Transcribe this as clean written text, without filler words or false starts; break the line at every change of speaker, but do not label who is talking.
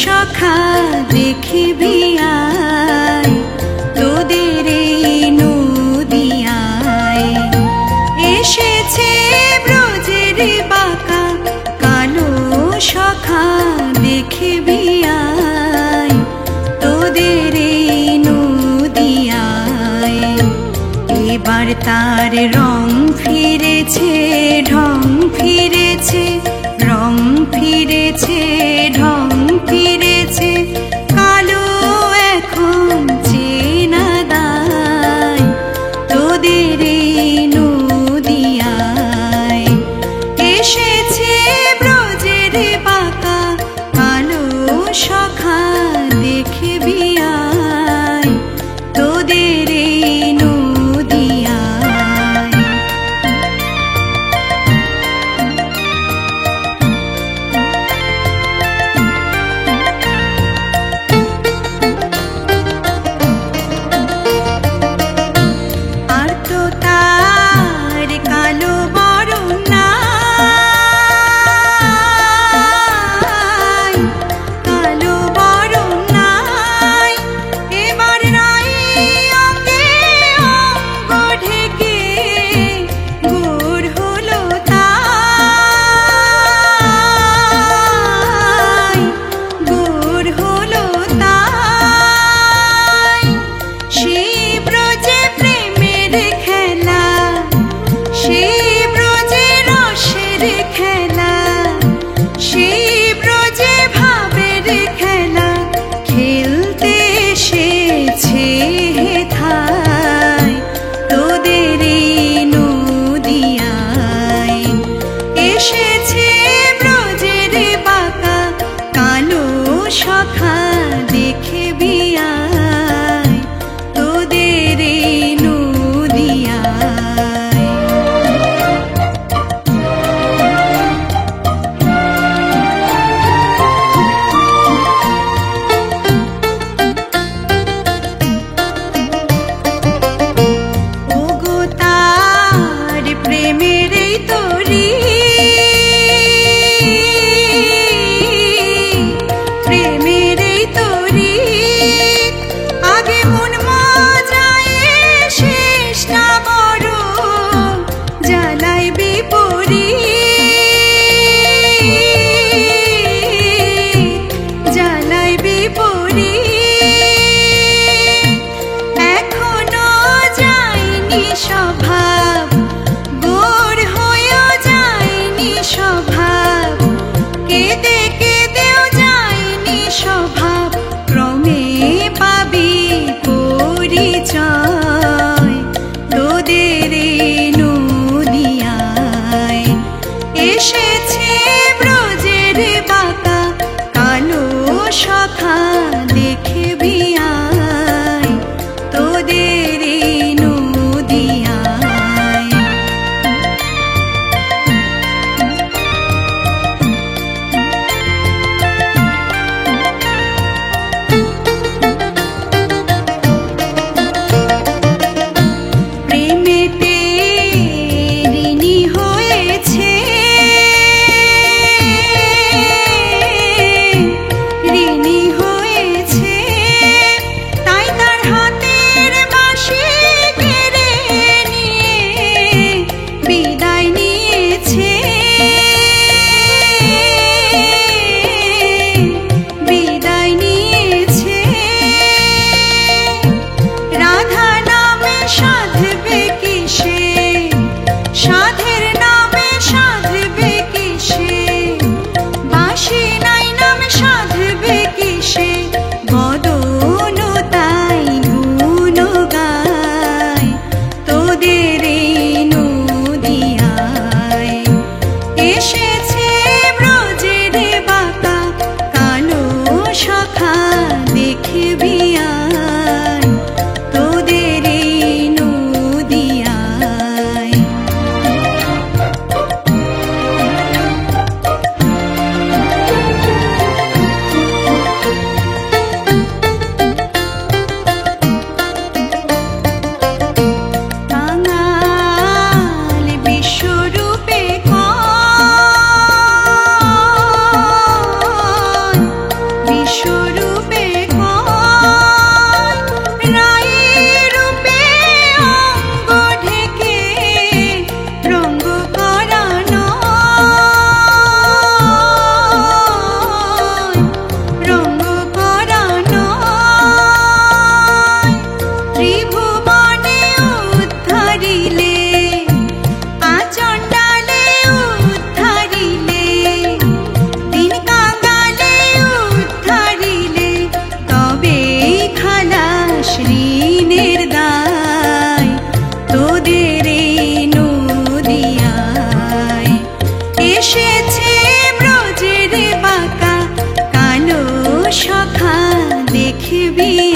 সখা দেখিবি আয় তোদের এই নদিয়ায় এসেছে ব্রজের বাঁকা কালো সখা দেখিবি আয় তোদের এই নদিয়ায় এবার তার রং ফিরেছে ঢং ফিরেছে রং ফিরেছে ঢং ফিরেছে কালো এখন চেনা দায় তোদের এই নদিয়ায় এসেছে ব্রজের বাঁকা কালো সখা দেখবি আয় তোদের এই নদিয়ায়। আর তো তার কালো বরণ নাই, কালো বরণ নাই, এবার নাই অঙ্গে অঙ্গ ঢেকে গোর হলো তাই, গোর হলো তাই। সেই ব্রজে প্রেমের খেলা, সেই ব্রজে রসের খেলা, সেই ব্রজে ভাবের খেলা খেলতে এসেছে হেথায় তোদের এই নদিয়ায় এসেছে ব্রজের বাঁকা কালো সখা দেখবি আয় তোদের এই নদিয়ায়। ওগো তার প্রেমের এই তরি, প্রেমের এই তরি, আগে মন মজায় শেষ না বড় জ্বালাই বিপরীত, জ্বালাই বিপরীত। এখনো যায়নি স্বভাব, গোর হয়েও যায়নি স্বভাব, কেঁদে কেঁদেও যায়নি স্বভাব, ক্রমে পাবি পরিচয় তোদের এই নদিয়ায় এসেছে ব্রজের বাঁকা কালো সখা দেখবি আয় তোদের এই নদিয়ায়। বিয়ায়